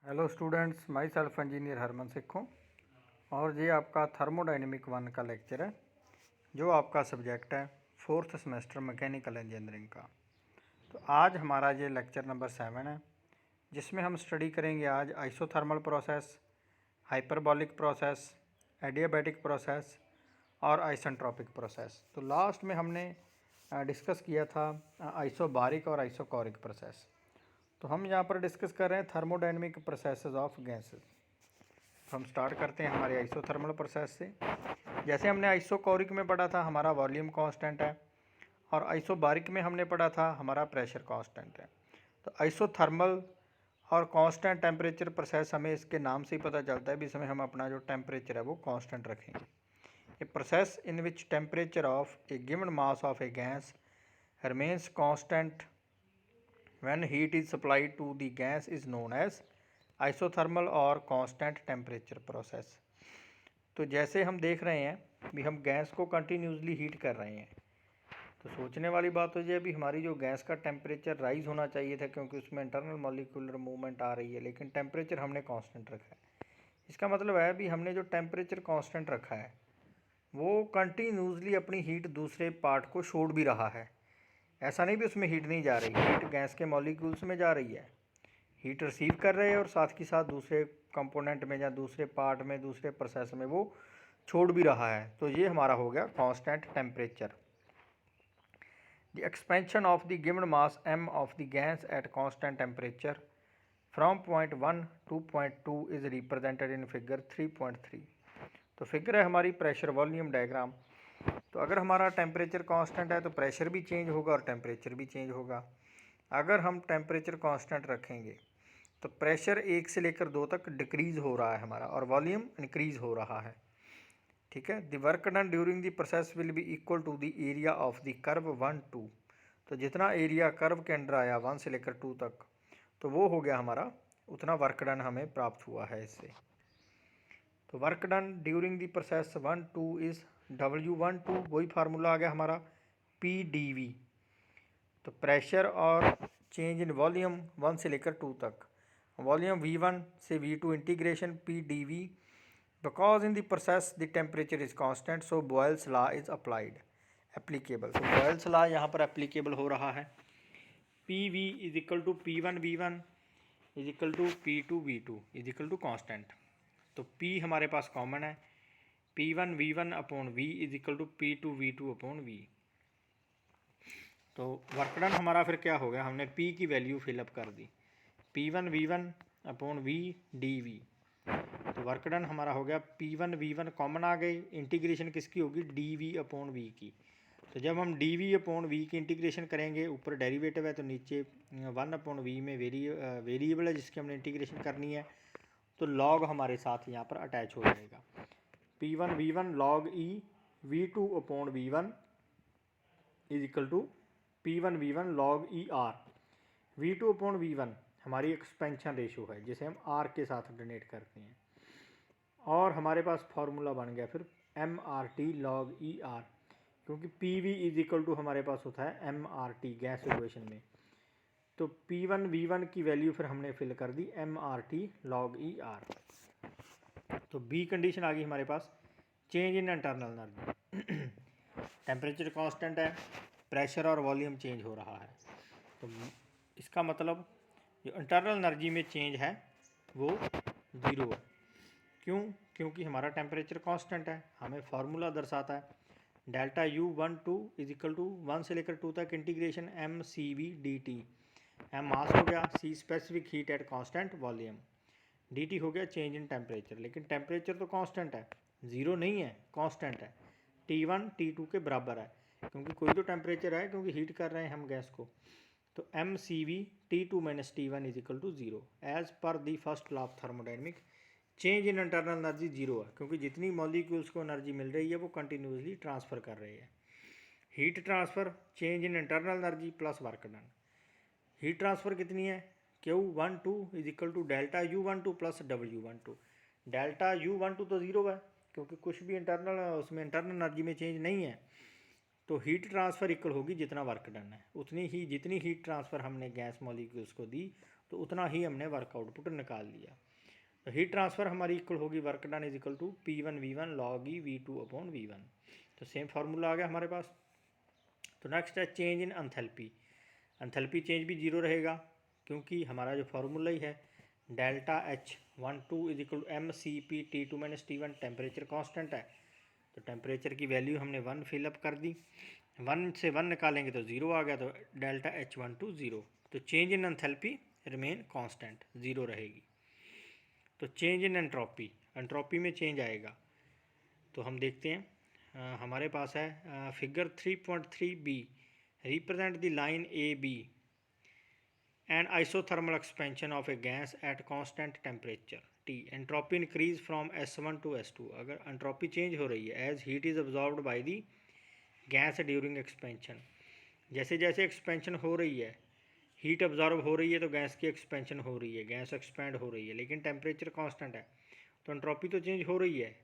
Hello students, my self engineer Harman सिक्खों और ये आपका थर्मोडाइनमिक 1 का लेक्चर है जो आपका सब्जेक्ट है फोर्थ सेमेस्टर मैकेनिकल इंजीनियरिंग का। तो आज हमारा ये लेक्चर नंबर 7 है जिसमें हम स्टडी करेंगे आज isothermal process, hyperbolic process, adiabatic process और आइसेंट्रोपिक प्रोसेस। तो लास्ट में हमने डिस्कस किया था आइसोबारिक और आइसोकोरिक प्रोसेस। तो हम यहाँ पर डिस्कस कर रहे हैं थर्मोडाइनमिक प्रोसेसेस ऑफ गैसेस। हम स्टार्ट करते हैं हमारे आइसोथर्मल प्रोसेस से। जैसे हमने आइसोकोरिक में पढ़ा था हमारा वॉल्यूम कांस्टेंट है और आइसोबारिक में हमने पढ़ा था हमारा प्रेशर कांस्टेंट है। तो आइसोथर्मल और कांस्टेंट टेम्परेचर प्रोसेस हमें इसके नाम से ही पता चलता है भी इसमें हम अपना जो टेम्परेचर है वो कांस्टेंट रखेंगे। A process in which temperature of A given mass of a gas remains constant when heat is supplied to the gas is known as isothermal और constant temperature process। तो जैसे हम देख रहे हैं भी हम गैस को कंटिन्यूसली हीट कर रहे हैं, तो सोचने वाली बात हो जाए भी हमारी जो गैस का टेम्परेचर राइज होना चाहिए था क्योंकि उसमें इंटरनल मॉलिक्यूलर मूवमेंट आ रही है, लेकिन टेम्परेचर हमने कांस्टेंट रखा है। इसका मतलब है भी हमने जो टेम्परेचर कांस्टेंट रखा है वो कंटिन्यूसली अपनी हीट दूसरे पार्ट को छोड़ भी रहा है। ऐसा नहीं भी उसमें हीट नहीं जा रही, हीट गैस के मॉलिक्यूल्स में जा रही है, हीट रिसीव कर रहे हैं और साथ के साथ दूसरे कंपोनेंट में या दूसरे पार्ट में दूसरे प्रोसेस में वो छोड़ भी रहा है। तो ये हमारा हो गया constant temperature. The expansion of the given mass m of the gas at constant temperature from point 1 two point 2 is represented in figure 3.3। तो फिगर है हमारी प्रेशर वॉल्यूम डायग्राम। तो अगर हमारा टेम्परेचर कांस्टेंट है तो प्रेशर भी चेंज होगा और टेम्परेचर भी चेंज होगा। अगर हम टेम्परेचर कांस्टेंट रखेंगे तो प्रेशर 1 से लेकर 2 तक डिक्रीज़ हो रहा है हमारा और वॉल्यूम इंक्रीज़ हो रहा है। ठीक है। The work done during the process will be equal to the area of the curve 1 2। तो जितना एरिया कर्व के अंडर आया 1 से लेकर 2 तक, तो वो हो गया हमारा, उतना वर्क डन हमें प्राप्त हुआ है इससे। तो work done during the process 1 2 is W12, वही फार्मूला आ गया हमारा PdV। तो प्रेशर और चेंज इन वॉल्यूम 1 से लेकर 2 तक, वॉल्यूम V1 से V2 integration PdV। Because in the process the temperature is constant so Boyle's law is applied applicable. तो बॉयल्स लॉ यहाँ पर एप्लीकेबल हो रहा है। PV is equal to P1 V1 is equal to P2 V2 is equal to constant. तो P हमारे पास common है, P1 V1 upon V is equal to P2 V2 upon V। तो वर्क डन हमारा फिर क्या हो गया, हमने P की वैल्यू फिलअप कर दी, P1 V1 upon V dV। तो वर्क डन हमारा हो गया P1 V1 कॉमन आ गई, इंटीग्रेशन किसकी होगी dV अपॉन V की। तो जब हम dV अपॉन V की इंटीग्रेशन करेंगे, ऊपर डेरिवेटिव है तो नीचे 1 अपॉन V में वेरिएबल है जिसकी हमने इंटीग्रेशन करनी है, तो लॉग हमारे साथ यहाँ पर अटैच हो जाएगा। P1 V1 log E V2 upon V1 is equal to P1 V1 log E R। V2 upon V1 हमारी एक्सपेंशन रेशो है जिसे हम R के साथ डोनेट करते हैं, और हमारे पास फार्मूला बन गया फिर MRT log E R, क्योंकि PV इज इक्वल टू हमारे पास होता है MRT गैस इक्वेशन में। तो P1 V1 की वैल्यू फिर हमने फिल कर दी MRT log E R। तो B कंडीशन आ गई हमारे पास, change in internal energy. Temperature constant है, प्रेशर और वॉल्यूम चेंज हो रहा है, तो इसका मतलब जो इंटरनल एनर्जी में चेंज है वो ज़ीरो है। क्यों? क्योंकि हमारा टेम्परेचर कांस्टेंट है। हमें फार्मूला दर्शाता है delta U12 is equal to 1 से लेकर 2 तक इंटीग्रेशन MCV dt। M मास हो गया, C specific heat at constant volume, dt हो गया चेंज इन टेम्परेचर। लेकिन टेम्परेचर तो कांस्टेंट है, ज़ीरो नहीं है, कांस्टेंट है, T1 T2 के बराबर है, क्योंकि कोई तो टेम्परेचर है क्योंकि हीट कर रहे हैं हम गैस को। तो MCV T2 minus T1 is equal to zero as per the first law of thermodynamic. Change in internal energy zero है, क्योंकि जितनी मॉलिक्यूल्स को एनर्जी मिल रही है वो कंटिन्यूसली ट्रांसफ़र कर रहे हैं। Heat transfer, change in internal energy plus work done. Heat transfer कितनी है, Q12 is equal to delta U12 plus W12। Delta U12 तो ज़ीरो है क्योंकि कुछ भी इंटरनल उसमें इंटरनल एनर्जी में चेंज नहीं है। तो हीट ट्रांसफ़र इक्वल होगी जितना वर्क डन है, उतनी ही जितनी हीट ट्रांसफ़र हमने गैस मॉलिक्यूल्स को दी तो उतना ही हमने वर्क आउटपुट निकाल लिया। तो हीट ट्रांसफ़र हमारी इक्वल होगी work done is equal to P1 V1 log E V2 upon V1। तो सेम फार्मूला आ गया हमारे पास। तो नेक्स्ट है change in enthalpy. Enthalpy change भी जीरो रहेगा क्योंकि हमारा जो फार्मूला ही है delta H12 is equal to MCP T2 minus T1, temperature constant है। तो टेम्परेचर की वैल्यू हमने 1 फिलअप कर दी, 1 से 1 निकालेंगे तो 0 आ गया, तो डेल्टा H12 0। तो change in enthalpy remain constant, 0 रहेगी। तो चेंज इन एंट्रोपी, एंट्रोपी में चेंज आएगा। तो हम देखते हैं हमारे पास है figure 3.3b represent the line A B and isothermal expansion of a gas at constant temperature T, entropy increase from S1 to S2। अगर एंट्रोपी चेंज हो रही है as heat is absorbed by the gas during expansion, जैसे जैसे expansion हो रही है heat absorb हो रही है तो गैस की एक्सपेंशन हो रही है, गैस एक्सपेंड हो रही है, लेकिन टेम्परेचर कांस्टेंट है तो एंट्रोपी तो चेंज हो रही है।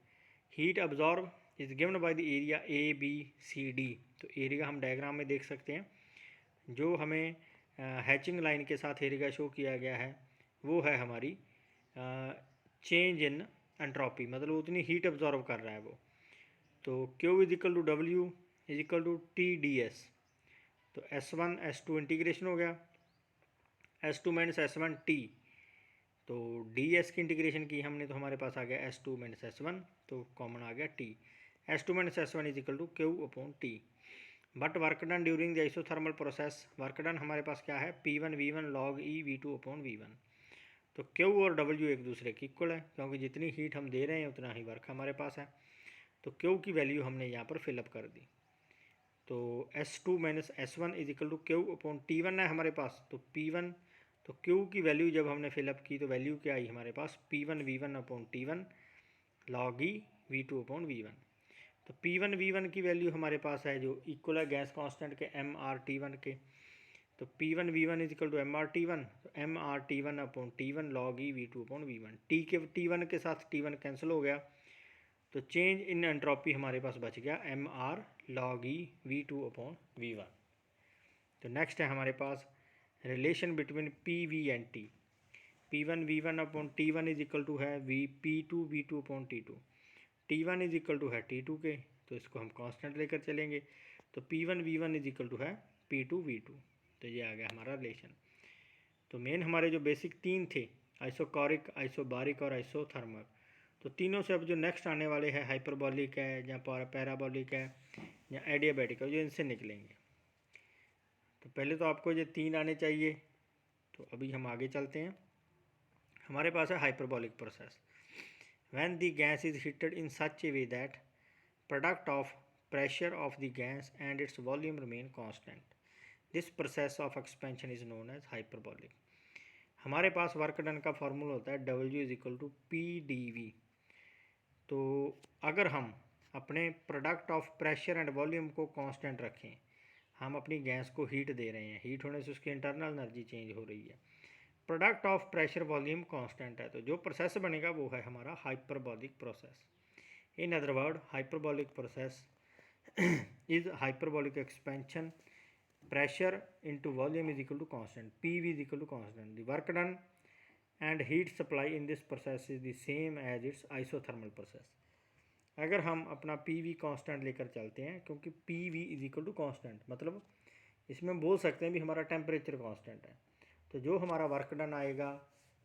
Heat absorb is given by the area ABCD। तो एरिया हम डायग्राम में देख सकते हैं, जो हमें हैचिंग लाइन के साथ एरिया शो किया गया है वो है हमारी चेंज इन एंट्रोपी, मतलब उतनी हीट अब्जॉर्ब कर रहा है वो। तो Q is equal to W is equal to TdS। तो S1 S2 इंटीग्रेशन हो गया, S2 माइनस S1 T। तो ds की इंटीग्रेशन की हमने तो हमारे पास आ गया S2 माइनस S1, तो कॉमन आ गया T। S2 minus S1 is equal to Q upon T। But work done during the isothermal process, work done हमारे पास क्या है P1V1 log E V2 upon V1। तो Q और W एक दूसरे की इक्वल है क्योंकि जितनी हीट हम दे रहे हैं उतना ही वर्क हमारे पास है। तो Q की वैल्यू हमने यहाँ पर फिलअप कर दी। तो S2 minus S1 is equal to Q upon T1 है हमारे पास, तो P1, तो Q की वैल्यू जब हमने फिलअप की तो वैल्यू क्या आई हमारे पास P1V1 upon T1 log E V2 upon V1। तो P1V1 की वैल्यू हमारे पास है जो इक्वल है गैस कांस्टेंट के MRT1 के। तो P1V1 is equal to MRT1, तो MRT1 upon T1 log E V2 upon V1। T1 के साथ T1 कैंसिल हो गया, तो चेंज इन एंट्रोपी हमारे पास बच गया MR log E V2 upon V1। तो नेक्स्ट है हमारे पास relation between PV and T। P1V1 upon T1 is equal to है P2V2 upon T2। T1 is equal to है T2 के, तो इसको हम कांस्टेंट लेकर चलेंगे। तो P1V1 इज इक्वल टू है P2V2। तो ये आ गया हमारा रिलेशन। तो मेन हमारे जो बेसिक तीन थे आइसोकोरिक, आइसोबारिक और आइसोथर्मल, तो तीनों से अब जो नेक्स्ट आने वाले हैं हाइपरबॉलिक है या पैराबॉलिक है या एडियाबैटिक है, जो इनसे निकलेंगे। तो पहले तो आपको ये तीन आने चाहिए। तो अभी हम आगे चलते हैं। हमारे पास है hyperbolic process. When the gas is heated in such a way that product of pressure of the gas and its volume remain constant, this process of expansion is known as hyperbolic. हमारे पास work done का formula होता है W is equal to PdV। तो अगर हम अपने product of pressure and volume को कांस्टेंट रखें, हम अपनी गैस को हीट दे रहे हैं, हीट होने से उसकी इंटरनल एनर्जी चेंज हो रही है, product of pressure volume constant है, तो जो प्रोसेस बनेगा वो है हमारा hyperbolic process. In other word hyperbolic process is hyperbolic expansion, pressure into volume is equal to constant, PV is equal to constant. The work done and heat supply in this process is the same as its isothermal process। अगर हम अपना PV constant लेकर चलते हैं, क्योंकि PV is equal to constant, मतलब इसमें हम बोल सकते हैं भी हमारा टेम्परेचर कांस्टेंट है, तो जो हमारा वर्क डन आएगा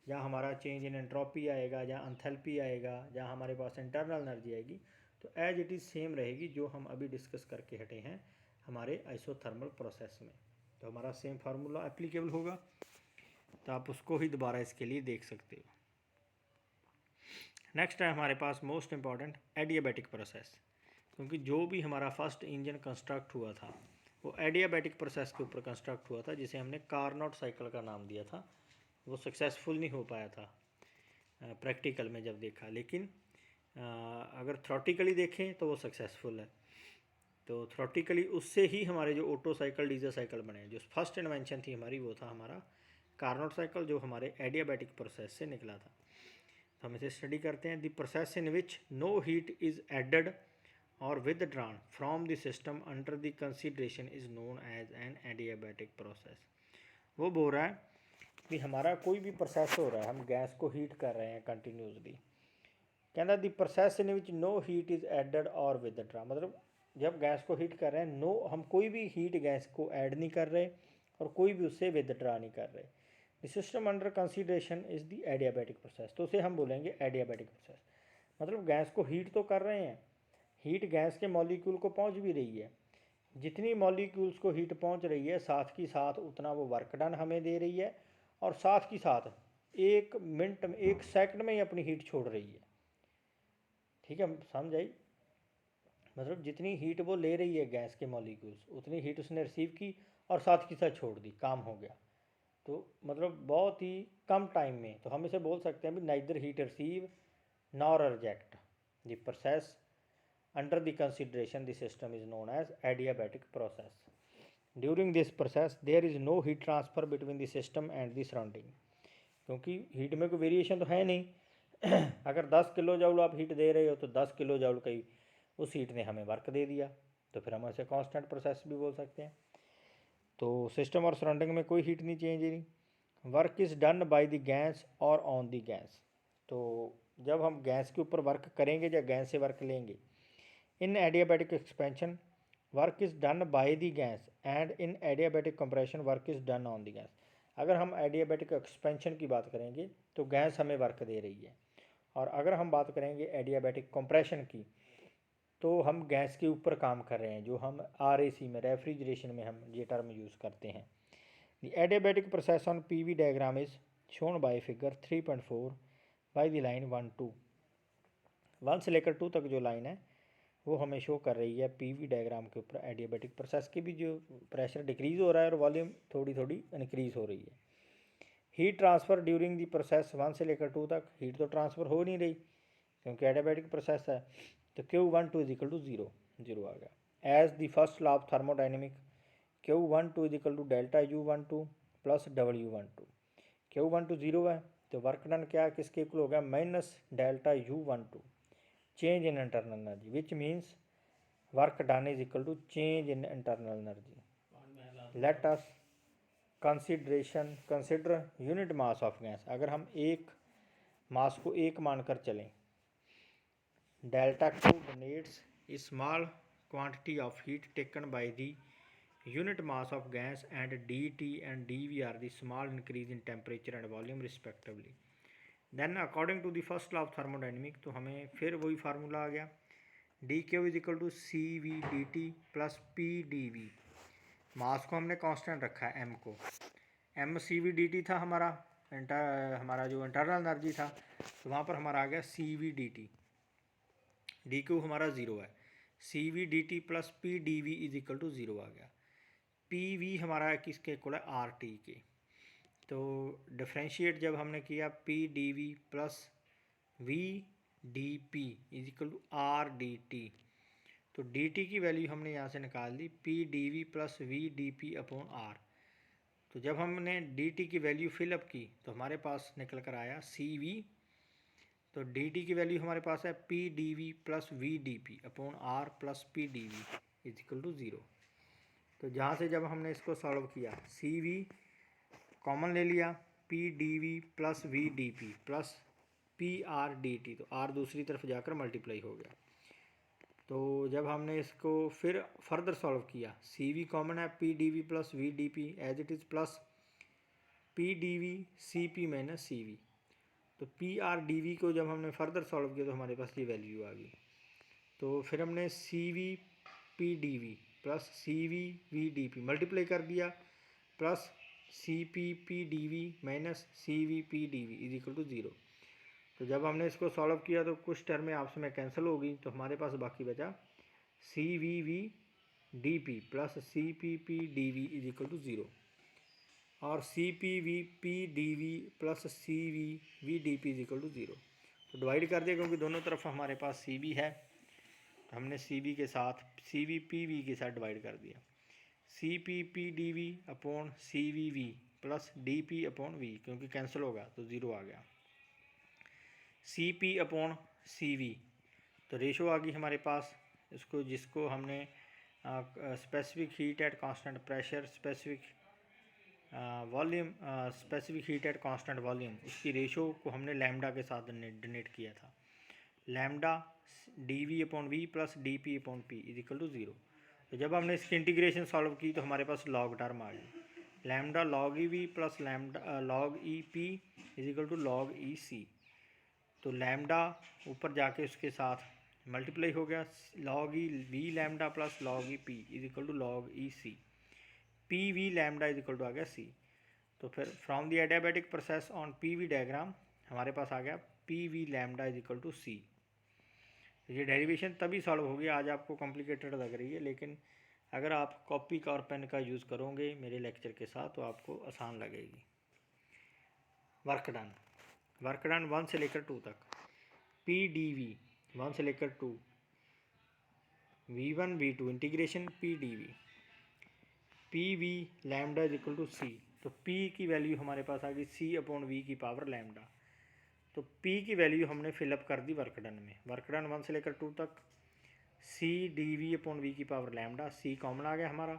या हमारा चेंज इन एंट्रोपी आएगा या एंथैल्पी आएगा या हमारे पास इंटरनल एनर्जी आएगी, तो एज इट इज़ सेम रहेगी जो हम अभी डिस्कस करके हटे हैं हमारे आइसोथर्मल प्रोसेस में। तो हमारा सेम फार्मूला एप्लीकेबल होगा, तो आप उसको ही दोबारा इसके लिए देख सकते हो। नेक्स्ट है हमारे पास मोस्ट इम्पॉर्टेंट एडियाबैटिक प्रोसेस, क्योंकि जो भी हमारा फर्स्ट इंजन कंस्ट्रक्ट हुआ था वो एडियाबैटिक प्रोसेस के ऊपर कंस्ट्रक्ट हुआ था, जिसे हमने कार्नोट साइकिल का नाम दिया था। वो सक्सेसफुल नहीं हो पाया था प्रैक्टिकल में जब देखा, लेकिन अगर थ्योरेटिकली देखें तो वो सक्सेसफुल है। तो थ्योरेटिकली उससे ही हमारे जो ऑटो साइकिल, डीजल साइकिल बने, जो फर्स्ट इन्वेंशन थी हमारी वो था हमारा कार्नोट साइकिल, जो हमारे एडियाबैटिक प्रोसेस से निकला था। तो हम इसे स्टडी करते हैं। The process in which no heat is added or withdrawn from the system under the consideration is known as an adiabatic process. वो बोल रहा है भी हमारा कोई भी प्रोसैस हो रहा है, हम गैस को हीट कर रहे हैं कंटिन्यूसली, कहना the process in which no heat is added or withdraw, मतलब जब गैस को हीट कर रहे हैं नो, हम कोई भी हीट गैस को ऐड नहीं कर रहे और कोई भी उससे विदड्रा नहीं कर रहे। The system under consideration is the adiabatic process, तो उसे हम बोलेंगे एडियाबैटिक प्रोसेस। मतलब गैस को हीट तो कर रहे हैं, हीट गैस के मॉलिक्यूल को पहुंच भी रही है, जितनी मॉलिक्यूल्स को हीट पहुंच रही है साथ की साथ उतना वो वर्क डन हमें दे रही है, और साथ की साथ 1 मिनट में 1 सेकंड में ही अपनी हीट छोड़ रही है। ठीक है, समझ आई? मतलब जितनी हीट वो ले रही है गैस के मॉलिक्यूल्स, उतनी हीट उसने रिसीव की और साथ की साथ छोड़ दी, काम हो गया। तो मतलब बहुत ही कम टाइम में, तो हम इसे बोल सकते हैं भी neither heat receive nor reject the process under the consideration the system is known as adiabatic process. During this process there is no heat transfer between the system and the surrounding, क्योंकि heat में कोई variation तो है नहीं। अगर 10 kilo joule आप heat दे रहे हो तो 10 किलो जूल का ही उस हीट ने हमें वर्क दे दिया, तो फिर हम ऐसे कांस्टेंट प्रोसेस भी बोल सकते हैं। तो सिस्टम और सराउंडिंग में कोई हीट नहीं चेंज नहीं। Work is done by the gas और ऑन द गैस, तो जब हम गैस के ऊपर वर्क करेंगे या गैस से वर्क लेंगे। In adiabatic expansion work is done by the gas and in adiabatic compression work is done on the gas. अगर हम एडियाबैटिक एक्सपेंशन की बात करेंगे तो गैस हमें वर्क दे रही है, और अगर हम बात करेंगे एडियाबैटिक कंप्रेशन की तो हम गैस के ऊपर काम कर रहे हैं, जो हम RAC में रेफ्रिजरेशन में हम ये टर्म यूज़ करते हैं। The adiabatic process on PV diagram is shown by figure 3.4 by the line 1 2। 1 से लेकर 2 तक जो लाइन है वो हमें शो कर रही है PV डायग्राम के ऊपर एडियाबैटिक प्रोसेस की भी जो प्रेशर डिक्रीज़ हो रहा है और वॉल्यूम थोड़ी थोड़ी इंक्रीज़ हो रही है। Heat transfer during the process 1 से लेकर 2 तक हीट तो ट्रांसफ़र हो नहीं रही क्योंकि एडियाबैटिक प्रोसेस है, तो Q12 is equal to zero, zero आ गया। As the first law of thermodynamic Q12 is equal to delta U12 plus W12। Q12 zero है तो वर्क डन क्या किसके इक्वल हो गया, minus delta U12 change in internal energy, which means work done is equal to change in internal energy. Let us consider unit mass of gas. अगर हम एक mass को एक मानकर चलें, delta Q denotes a small quantity of heat taken by the unit mass of gas, and dT and dV are the small increase in temperature and volume respectively. Then according to the first law of thermodynamic, तो हमें फिर वही formula आ गया, dQ is equal to CV dt plus P dV। Mass को हमने constant रखा है m को, m CV dt था हमारा जो इंटरनल एनर्जी था, तो वहाँ पर हमारा आ गया CV dt, डी क्यू हमारा ज़ीरो है, CV dt plus P dV is equal to zero आ गया। PV हमारा किसके इक्वल है, RT के। तो डिफ्रेंशिएट जब हमने किया P dV plus V dP is equal to RDT, तो DT की वैल्यू हमने यहाँ से निकाल दी P dV plus V dP upon R। तो जब हमने DT की वैल्यू फिलअप की तो हमारे पास निकल कर आया CV, तो dt की वैल्यू हमारे पास है P dV plus V dP upon R plus P dV is equal to zero. तो जहाँ से जब हमने इसको सॉल्व किया, CV कॉमन ले लिया, P dV plus V dP plus P R dt, तो R दूसरी तरफ जाकर मल्टीप्लाई हो गया। तो जब हमने इसको फिर फर्दर सॉल्व किया, CV कॉमन है, P dV plus V dP as it is plus P dV CP minus CV। तो पी आर डी वी को जब हमने फर्दर सॉल्व किया तो हमारे पास ये वैल्यू आ गई। तो फिर हमने C V P D V plus C V V D P multiply कर दिया plus C P P D V minus C V P D V is equal to zero. तो जब हमने इसको सॉल्व किया तो कुछ टर्में आपस में कैंसिल हो गई, तो हमारे पास बाकी बचा C V V D P plus C P P D V is equal to zero, और C P V P D V plus C V V D P is equal to zero. तो divide कर दिया क्योंकि दोनों तरफ हमारे पास सी we है, हमने सी वी के साथ सी वी पी वी के साथ डिवाइड कर दिया। C P P D V upon C V V plus D P upon V, क्योंकि कैंसिल होगा तो ज़ीरो आ गया। C P upon C V, तो रेशो आ गई हमारे पास, इसको जिसको हमने specific heat at constant pressure, specific volume specific heat at constant volume, इसकी रेशो को हमने लैम्डा के साथ डिनोट किया था, लैम्डा dV/V प्लस dP/P इज इक्वल टू 0। तो जब हमने इसकी इंटीग्रेशन सॉल्व की तो हमारे पास लॉग टर्म आ गई, lambda log EV plus lambda log EP is equal to log EC। तो लैम्डा ऊपर जाके उसके साथ मल्टीप्लाई हो गया, log V lambda plus log EP is equal to log EC, PV lambda is equal to आ गया C। तो फिर from the adiabatic process on PV diagram हमारे पास आ गया PV lambda is equal to C। ये डेरिवेशन तभी सॉल्व होगी, आज आपको कॉम्प्लिकेटेड लग रही है, लेकिन अगर आप कॉपी का और पेन का यूज़ करोगे मेरे लेक्चर के साथ तो आपको आसान लगेगी। वर्क डन 1 से लेकर 2 तक, PdV 1 से लेकर 2, V1 V2 integration PdV, PV lambda is equal to C। तो P की वैल्यू हमारे पास आ गई C/V की पावर लैम्डा। तो P की वैल्यू हमने फिलअप कर दी वर्क डन में, वर्क डन 1 से लेकर 2 तक, CdV/V की पावर लैम्डा, C कॉमन आ गया हमारा,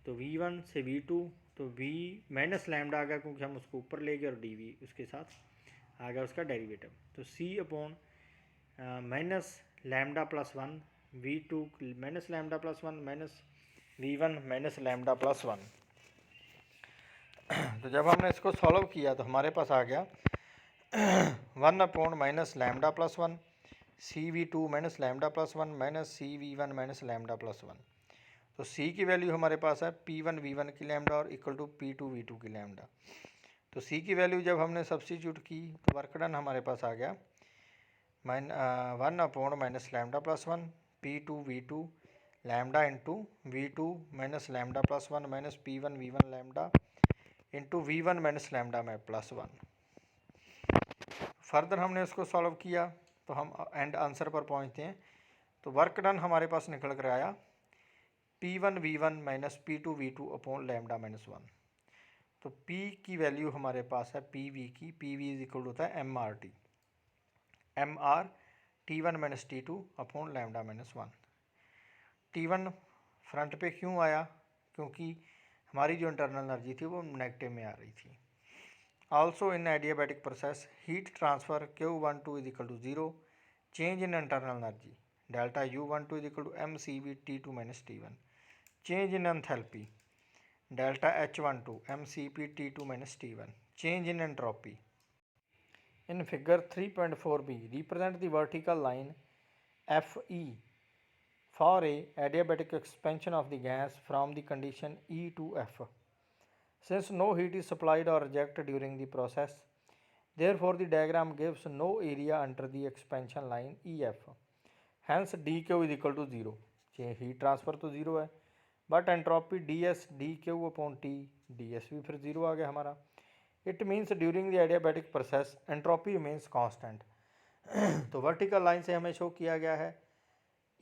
तो V1 से V2 तो V माइनस लैम्डा आ गया क्योंकि हम उसको ऊपर ले गए, और dV उसके साथ आ गया उसका डेरिवेटिव। तो C/ minus lambda plus 1, V2 minus lambda plus 1 minus V1 minus lambda plus 1। तो जब हमने इसको सॉल्व किया तो हमारे पास आ गया 1/ minus lambda plus 1, CV2 minus lambda plus 1 minus CV1 minus lambda plus 1। तो C की वैल्यू हमारे पास है P1 V1 की लैम्डा और इक्वल टू P2 V2 की लैम्डा। तो C की वैल्यू जब हमने सब्स्टिट्यूट की तो वर्क डन हमारे पास आ गया 1/ minus lambda plus 1 P2 V2 lambda into V2 minus lambda plus 1 minus P1 V1 lambda into V1 minus lambda में प्लस 1। फर्दर हमने इसको सॉल्व किया तो हम एंड आंसर पर पहुंचते हैं। तो वर्क डन हमारे पास निकल कर आया P1 V1 minus P2 V2 upon lambda minus 1। तो P की वैल्यू हमारे पास है PV की, PV इज इक्वल होता है MRT, MR T1 minus T2 upon lambda minus 1। T1 front पे क्यों आया, क्योंकि हमारी जो इंटरनल एनर्जी थी वो नेगेटिव में आ रही थी। Also in adiabatic process heat transfer Q12 is equal to 0, change in internal energy delta U12 is equal to MCV T2 minus T1, change in enthalpy delta H12 MCP T2 minus T1, change in entropy. In figure 3.4b represent the vertical line FE for a adiabatic expansion of the gas from the condition E to F. Since no heat is supplied or rejected during the process, therefore the diagram gives no area under the expansion line EF. Hence dQ is equal to 0, heat transfer तो 0 है, but entropy DS dQ/T DS भी फिर 0 आ गया हमारा। It means during the adiabatic process entropy means constant. तो vertical line से हमें show किया गया है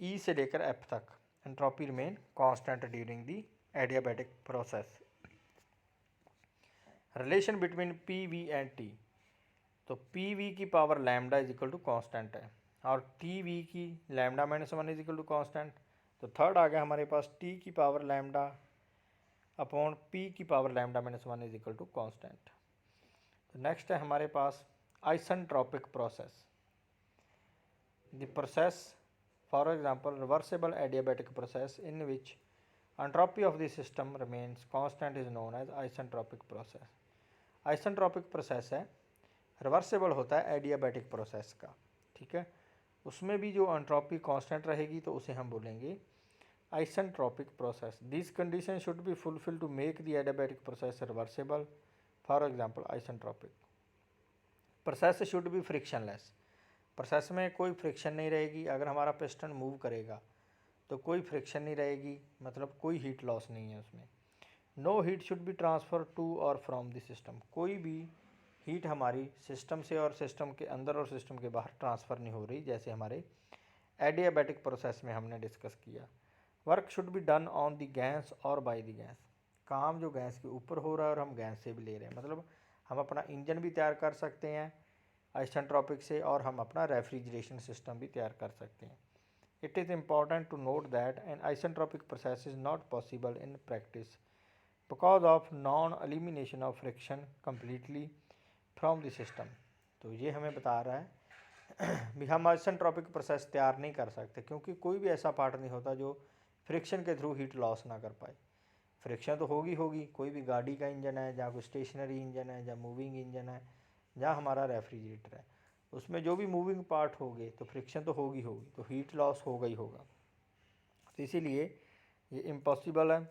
E से लेकर F तक entropy remain constant during the adiabatic process. Relation between PV and T, तो PV की power lambda is equal to constant है और TV की lambda minus 1 is equal to constant. तो थर्ड आ गया हमारे पास T की पावर लैम्डा अपॉन P की power lambda minus 1 is equal to constant. तो नेक्स्ट है हमारे पास isentropic process. The process for example reversible adiabatic process in which entropy of the system remains constant is known as isentropic process. Isentropic process है, reversible होता है adiabatic process का, ठीक है। उसमें भी जो एंट्रोपी कांस्टेंट रहेगी तो उसे हम बोलेंगे isentropic process. These conditions should be fulfilled to make the adiabatic process reversible. For example, isentropic process should be frictionless. Process में कोई फ्रिक्शन नहीं रहेगी, अगर हमारा पिस्टन मूव करेगा तो कोई फ्रिक्शन नहीं रहेगी, मतलब कोई हीट लॉस नहीं है उसमें। No heat should be transfer to और फ्रॉम द सिस्टम, कोई भी हीट हमारी सिस्टम से और सिस्टम के अंदर और सिस्टम के बाहर ट्रांसफ़र नहीं हो रही, जैसे हमारे एडियाबैटिक प्रोसेस में हमने डिस्कस किया। Work should be done on the gas और बाय द गैस, काम जो गैस के ऊपर हो रहा है और हम गैस से भी ले रहे हैं, मतलब हम अपना इंजन भी तैयार कर सकते हैं आइसेंट्रोपिक से और हम अपना रेफ्रिजरेशन सिस्टम भी तैयार कर सकते हैं। It is important to note that an isentropic process is not possible in practice because of non elimination of friction completely from the system. तो ये हमें बता रहा है भी हम आइसेंट्रोपिक प्रोसेस तैयार नहीं कर सकते, क्योंकि कोई भी ऐसा पार्ट नहीं होता जो फ्रिक्शन के थ्रू हीट लॉस ना कर पाए। फ्रिक्शन तो होगी, कोई भी गाड़ी का इंजन है, या कोई स्टेशनरी इंजन है, या मूविंग इंजन है, या हमारा रेफ्रिजरेटर है, उसमें जो भी मूविंग पार्ट होंगे तो फ्रिक्शन तो होगी, तो हीट लॉस होगा ही होगा। तो इसीलिए ये इम्पॉसिबल है।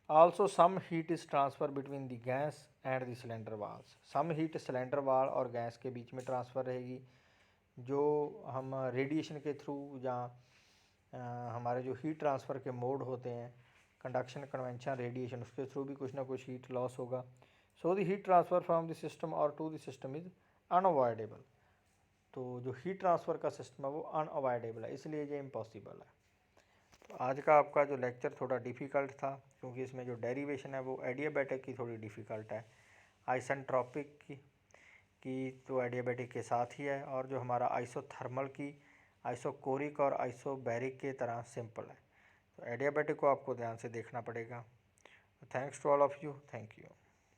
Also some heat is transfer between the gas and the cylinder walls. Some heat cylinder wall और गैस के बीच में ट्रांसफ़र रहेगी, जो हम रेडिएशन के थ्रू या हमारे जो हीट ट्रांसफ़र के मोड होते हैं, कंडक्शन, कन्वेंशन, रेडिएशन, उसके थ्रू भी कुछ ना कुछ हीट लॉस होगा। So the heat transfer from the system or to the system is unavoidable. तो जो हीट ट्रांसफ़र का सिस्टम है वो अनअवॉइडेबल है, इसलिए ये इम्पॉसिबल है। तो आज का आपका जो लेक्चर थोड़ा डिफ़िकल्ट था, क्योंकि इसमें जो डेरिवेशन है वो एडियाबैटिक की थोड़ी डिफ़िकल्ट है। आइसेंट्रोपिक की तो एडियाबैटिक के साथ ही है, और जो हमारा आइसोथर्मल की आइसोकोरिक और आइसोबैरिक की तरह सिंपल है। तो एडियाबैटिक को आपको ध्यान से देखना पड़ेगा। Thanks to all of you, thank you.